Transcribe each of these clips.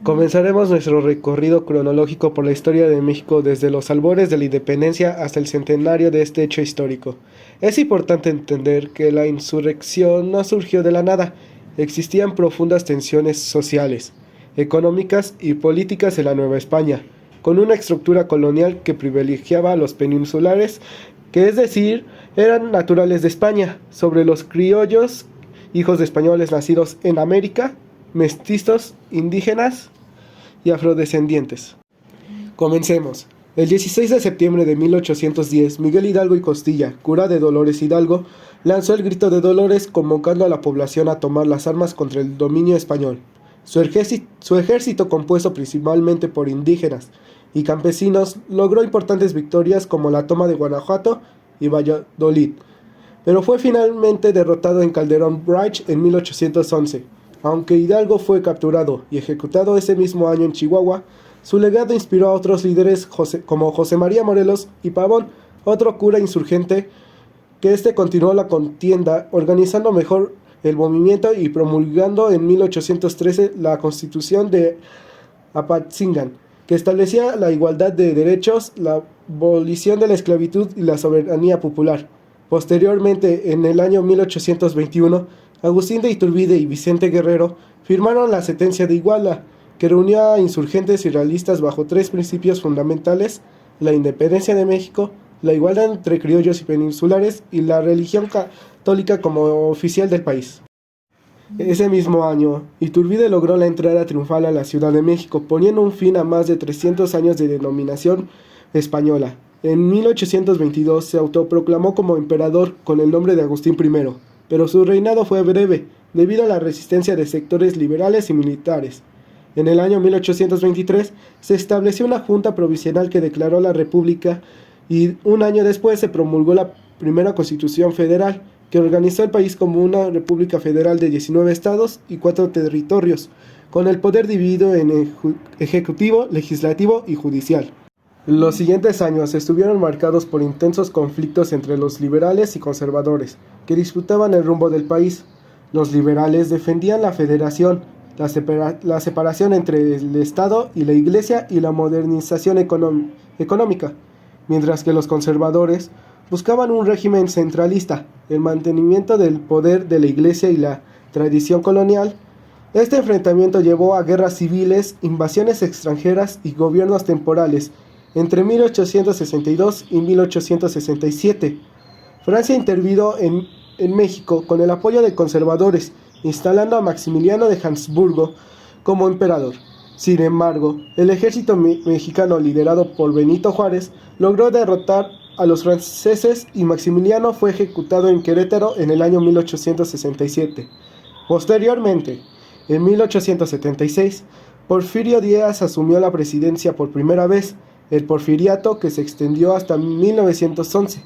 Comenzaremos nuestro recorrido cronológico por la historia de México desde los albores de la independencia hasta el centenario de este hecho histórico. Es importante entender que la insurrección no surgió de la nada. Existían profundas tensiones sociales, económicas y políticas en la Nueva España, con una estructura colonial que privilegiaba a los peninsulares, que es decir, eran naturales de España, sobre los criollos, hijos de españoles nacidos en América, mestizos, indígenas y afrodescendientes. Comencemos. El 16 de septiembre de 1810, Miguel Hidalgo y Costilla, cura de Dolores Hidalgo, lanzó el grito de Dolores convocando a la población a tomar las armas contra el dominio español. Su ejército, compuesto principalmente por indígenas y campesinos, logró importantes victorias como la toma de Guanajuato y Valladolid, pero fue finalmente derrotado en Calderón Bridge en 1811. Aunque Hidalgo fue capturado y ejecutado ese mismo año en Chihuahua, su legado inspiró a otros líderes como José María Morelos y Pavón, otro cura insurgente, que continuó la contienda, organizando mejor el movimiento y promulgando en 1813 la Constitución de Apatzingán, que establecía la igualdad de derechos, la abolición de la esclavitud y la soberanía popular. Posteriormente, en el año 1821, Agustín de Iturbide y Vicente Guerrero firmaron la Sentencia de Iguala, que reunía a insurgentes y realistas bajo tres principios fundamentales: la independencia de México, la igualdad entre criollos y peninsulares y la religión católica como oficial del país. Ese mismo año, Iturbide logró la entrada triunfal a la Ciudad de México, poniendo un fin a más de 300 años de denominación española. En 1822 se autoproclamó como emperador con el nombre de Agustín I, pero su reinado fue breve, debido a la resistencia de sectores liberales y militares. En el año 1823 se estableció una junta provisional que declaró la República y un año después se promulgó la primera Constitución Federal, que organizó el país como una república federal de 19 estados y 4 territorios, con el poder dividido en ejecutivo, legislativo y judicial. Los siguientes años estuvieron marcados por intensos conflictos entre los liberales y conservadores, que disputaban el rumbo del país. Los liberales defendían la federación, la separación entre el Estado y la Iglesia y la modernización económica, mientras que los conservadores buscaban un régimen centralista, el mantenimiento del poder de la Iglesia y la tradición colonial. Este enfrentamiento llevó a guerras civiles, invasiones extranjeras y gobiernos temporales entre 1862 y 1867. Francia intervino en México con el apoyo de conservadores, instalando a Maximiliano de Habsburgo como emperador. Sin embargo, el ejército mexicano liderado por Benito Juárez logró derrotar a los franceses y Maximiliano fue ejecutado en Querétaro en el año 1867. Posteriormente, en 1876, Porfirio Díaz asumió la presidencia por primera vez. El porfiriato, que se extendió hasta 1911,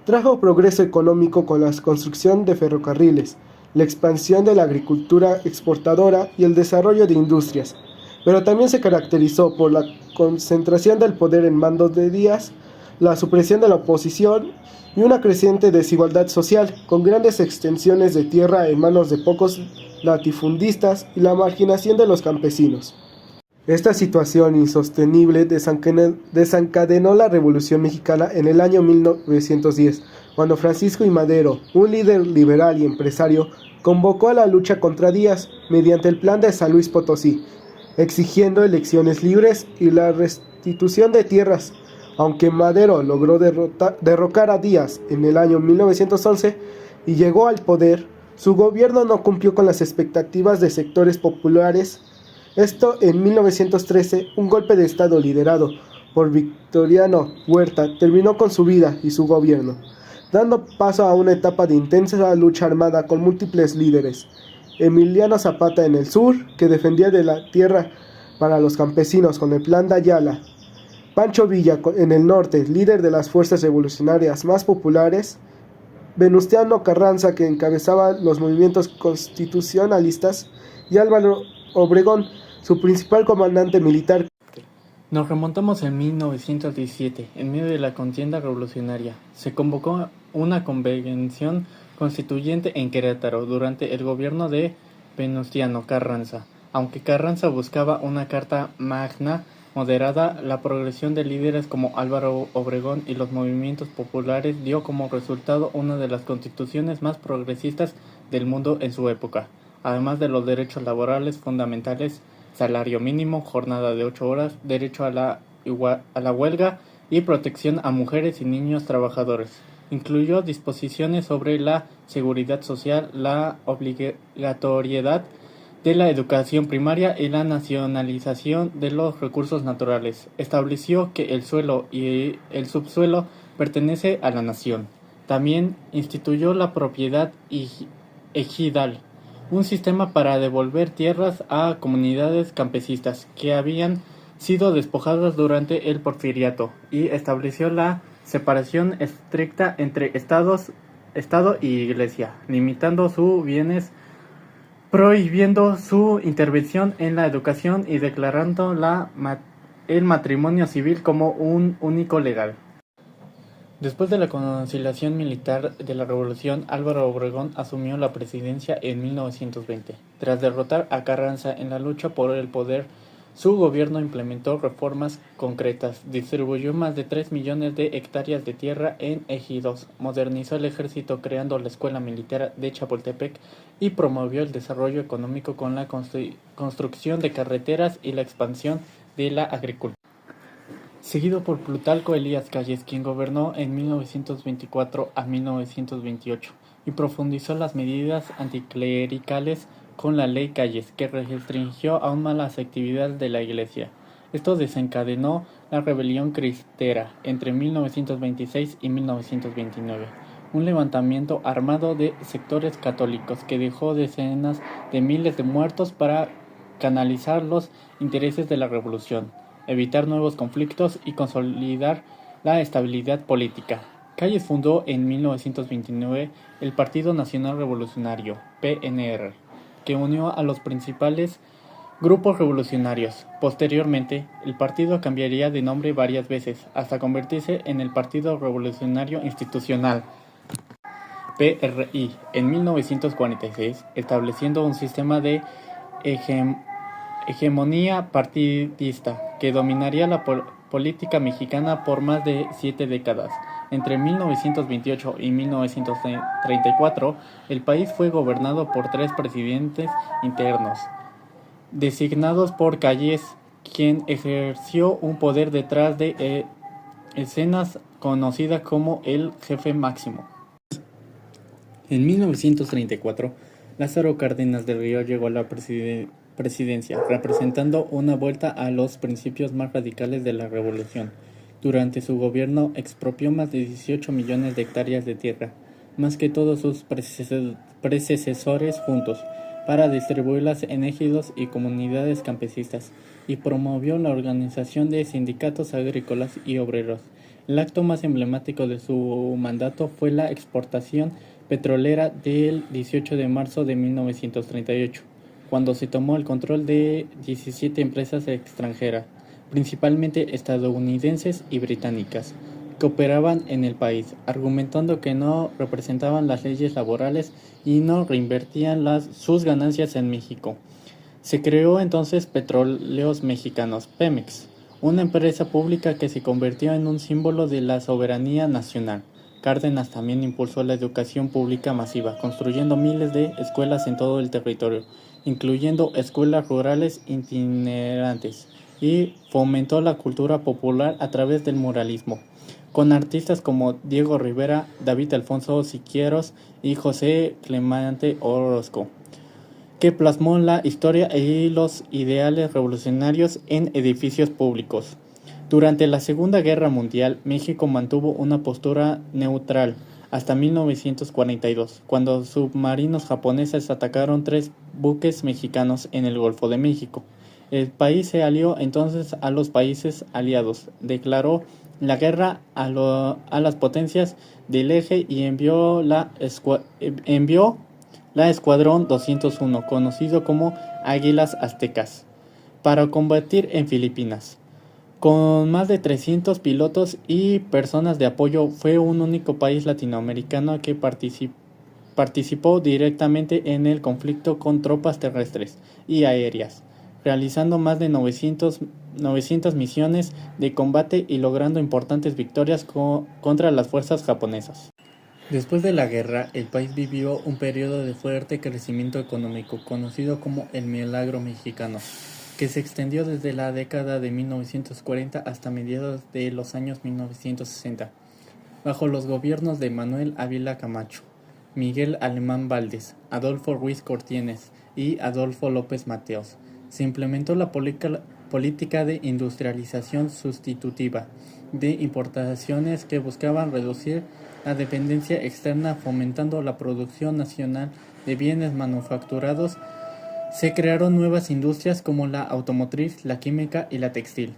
trajo progreso económico con la construcción de ferrocarriles, la expansión de la agricultura exportadora y el desarrollo de industrias, pero también se caracterizó por la concentración del poder en manos de Díaz, la supresión de la oposición y una creciente desigualdad social, con grandes extensiones de tierra en manos de pocos latifundistas y la marginación de los campesinos. Esta situación insostenible desencadenó la Revolución Mexicana en el año 1910, cuando Francisco I. Madero, un líder liberal y empresario, convocó a la lucha contra Díaz mediante el Plan de San Luis Potosí, exigiendo elecciones libres y la restitución de tierras. Aunque Madero logró derrocar a Díaz en el año 1911 y llegó al poder, su gobierno no cumplió con las expectativas de sectores populares. Esto en 1913, un golpe de estado liderado por Victoriano Huerta terminó con su vida y su gobierno, dando paso a una etapa de intensa lucha armada con múltiples líderes. Emiliano Zapata en el sur, que defendía de la tierra para los campesinos con el Plan de Ayala. Pancho Villa en el norte, líder de las fuerzas revolucionarias más populares. Venustiano Carranza, que encabezaba los movimientos constitucionalistas. Y Álvaro Obregón, su principal comandante militar. Nos remontamos en 1917, en medio de la contienda revolucionaria. Se convocó una convención constituyente en Querétaro durante el gobierno de Venustiano Carranza. Aunque Carranza buscaba una carta magna moderada, la progresión de líderes como Álvaro Obregón y los movimientos populares dio como resultado una de las constituciones más progresistas del mundo en su época, además de los derechos laborales fundamentales, salario mínimo, jornada de 8 horas, derecho a la huelga y protección a mujeres y niños trabajadores. Incluyó disposiciones sobre la seguridad social, la obligatoriedad de la educación primaria y la nacionalización de los recursos naturales. Estableció que el suelo y el subsuelo pertenece a la nación. También instituyó la propiedad ejidal, un sistema para devolver tierras a comunidades campesinas que habían sido despojadas durante el Porfiriato, y estableció la separación estricta entre Estado y Iglesia, limitando sus bienes, prohibiendo su intervención en la educación y declarando el matrimonio civil como un único legal. Después de la conciliación militar de la Revolución, Álvaro Obregón asumió la presidencia en 1920. Tras derrotar a Carranza en la lucha por el poder, su gobierno implementó reformas concretas, distribuyó más de 3 millones de hectáreas de tierra en ejidos, modernizó el ejército creando la Escuela Militar de Chapultepec y promovió el desarrollo económico con la construcción de carreteras y la expansión de la agricultura. Seguido por Plutarco Elías Calles, quien gobernó en 1924 a 1928 y profundizó las medidas anticlericales con la Ley Calles, que restringió aún más las actividades de la Iglesia. Esto desencadenó la rebelión cristera entre 1926 y 1929, un levantamiento armado de sectores católicos que dejó decenas de miles de muertos para canalizar los intereses de la revolución, evitar nuevos conflictos y consolidar la estabilidad política. Calles fundó en 1929 el Partido Nacional Revolucionario, PNR, que unió a los principales grupos revolucionarios. Posteriormente, el partido cambiaría de nombre varias veces, hasta convertirse en el Partido Revolucionario Institucional, PRI, en 1946, estableciendo un sistema de hegemonía partidista que dominaría la política mexicana por más de 7 décadas. Entre 1928 y 1934, el país fue gobernado por 3 presidentes internos, designados por Calles, quien ejerció un poder detrás de escenas conocida como el jefe máximo. En 1934, Lázaro Cárdenas del Río llegó a la presidencia, representando una vuelta a los principios más radicales de la revolución. Durante su gobierno expropió más de 18 millones de hectáreas de tierra, más que todos sus predecesores juntos, para distribuirlas en ejidos y comunidades campesinas, y promovió la organización de sindicatos agrícolas y obreros. El acto más emblemático de su mandato fue la exportación petrolera del 18 de marzo de 1938, cuando se tomó el control de 17 empresas extranjeras, principalmente estadounidenses y británicas, que operaban en el país, argumentando que no representaban las leyes laborales y no reinvertían sus ganancias en México. Se creó entonces Petróleos Mexicanos, Pemex, una empresa pública que se convirtió en un símbolo de la soberanía nacional. Cárdenas también impulsó la educación pública masiva, construyendo miles de escuelas en todo el territorio, incluyendo escuelas rurales itinerantes, y fomentó la cultura popular a través del muralismo, con artistas como Diego Rivera, David Alfonso Siqueiros y José Clemente Orozco, que plasmó la historia y los ideales revolucionarios en edificios públicos. Durante la Segunda Guerra Mundial, México mantuvo una postura neutral hasta 1942, cuando submarinos japoneses atacaron 3 buques mexicanos en el Golfo de México. El país se alió entonces a los países aliados, declaró la guerra a las potencias del eje y envió la Escuadrón 201, conocido como Águilas Aztecas, para combatir en Filipinas. Con más de 300 pilotos y personas de apoyo, fue un único país latinoamericano que participó directamente en el conflicto con tropas terrestres y aéreas. realizando más de 900 misiones de combate y logrando importantes victorias contra las fuerzas japonesas. Después de la guerra, el país vivió un periodo de fuerte crecimiento económico, conocido como el Milagro Mexicano, que se extendió desde la década de 1940 hasta mediados de los años 1960, bajo los gobiernos de Manuel Ávila Camacho, Miguel Alemán Valdés, Adolfo Ruiz Cortines y Adolfo López Mateos. Se implementó la política de industrialización sustitutiva de importaciones que buscaban reducir la dependencia externa, fomentando la producción nacional de bienes manufacturados. Se crearon nuevas industrias como la automotriz, la química y la textil.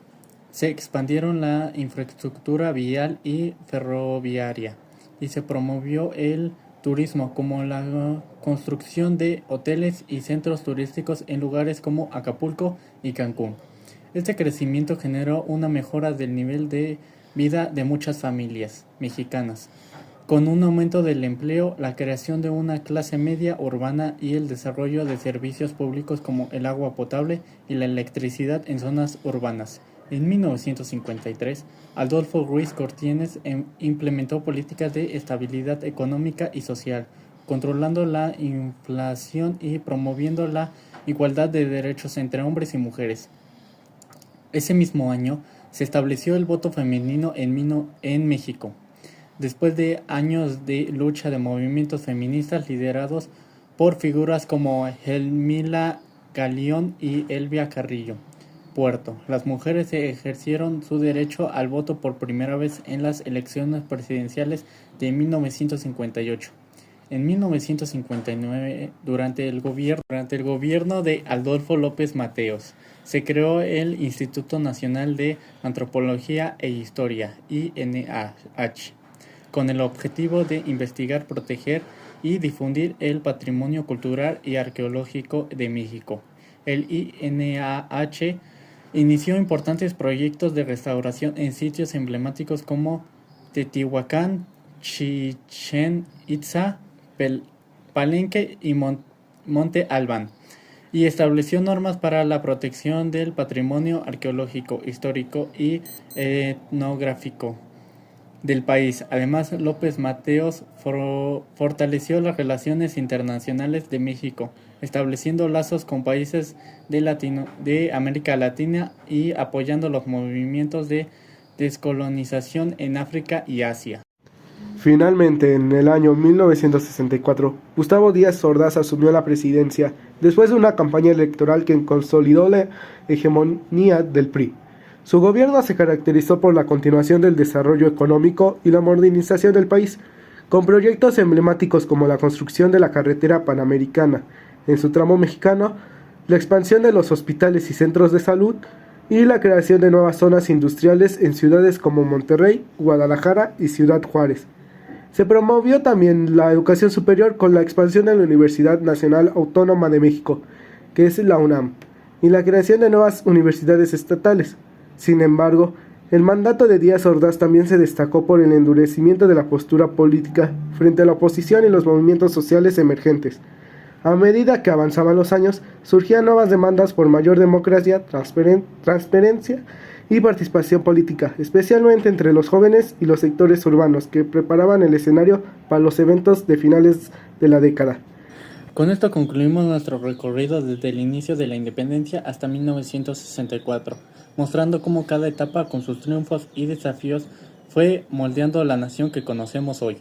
Se expandieron la infraestructura vial y ferroviaria y se promovió el turismo, como la construcción de hoteles y centros turísticos en lugares como Acapulco y Cancún. Este crecimiento generó una mejora del nivel de vida de muchas familias mexicanas, con un aumento del empleo, la creación de una clase media urbana y el desarrollo de servicios públicos como el agua potable y la electricidad en zonas urbanas. En 1953, Adolfo Ruiz Cortines implementó políticas de estabilidad económica y social, controlando la inflación y promoviendo la igualdad de derechos entre hombres y mujeres. Ese mismo año se estableció el voto femenino en México, después de años de lucha de movimientos feministas liderados por figuras como Helmila Galión y Elvia Carrillo Puerto. Las mujeres ejercieron su derecho al voto por primera vez en las elecciones presidenciales de 1958. En 1959, durante el gobierno de Adolfo López Mateos, se creó el Instituto Nacional de Antropología e Historia, INAH, con el objetivo de investigar, proteger y difundir el patrimonio cultural y arqueológico de México. El INAH inició importantes proyectos de restauración en sitios emblemáticos como Teotihuacán, Chichén Itzá, Palenque y Monte Albán, y estableció normas para la protección del patrimonio arqueológico, histórico y etnográfico del país. Además, López Mateos fortaleció las relaciones internacionales de México, estableciendo lazos con países de América Latina y apoyando los movimientos de descolonización en África y Asia. Finalmente, en el año 1964, Gustavo Díaz Ordaz asumió la presidencia después de una campaña electoral que consolidó la hegemonía del PRI. Su gobierno se caracterizó por la continuación del desarrollo económico y la modernización del país, con proyectos emblemáticos como la construcción de la carretera panamericana en su tramo mexicano, la expansión de los hospitales y centros de salud y la creación de nuevas zonas industriales en ciudades como Monterrey, Guadalajara y Ciudad Juárez. Se promovió también la educación superior con la expansión de la Universidad Nacional Autónoma de México, que es la UNAM, y la creación de nuevas universidades estatales. Sin embargo, el mandato de Díaz Ordaz también se destacó por el endurecimiento de la postura política frente a la oposición y los movimientos sociales emergentes. A medida que avanzaban los años, surgían nuevas demandas por mayor democracia, transparencia y participación política, especialmente entre los jóvenes y los sectores urbanos que preparaban el escenario para los eventos de finales de la década. Con esto concluimos nuestro recorrido desde el inicio de la independencia hasta 1964, mostrando cómo cada etapa con sus triunfos y desafíos fue moldeando la nación que conocemos hoy.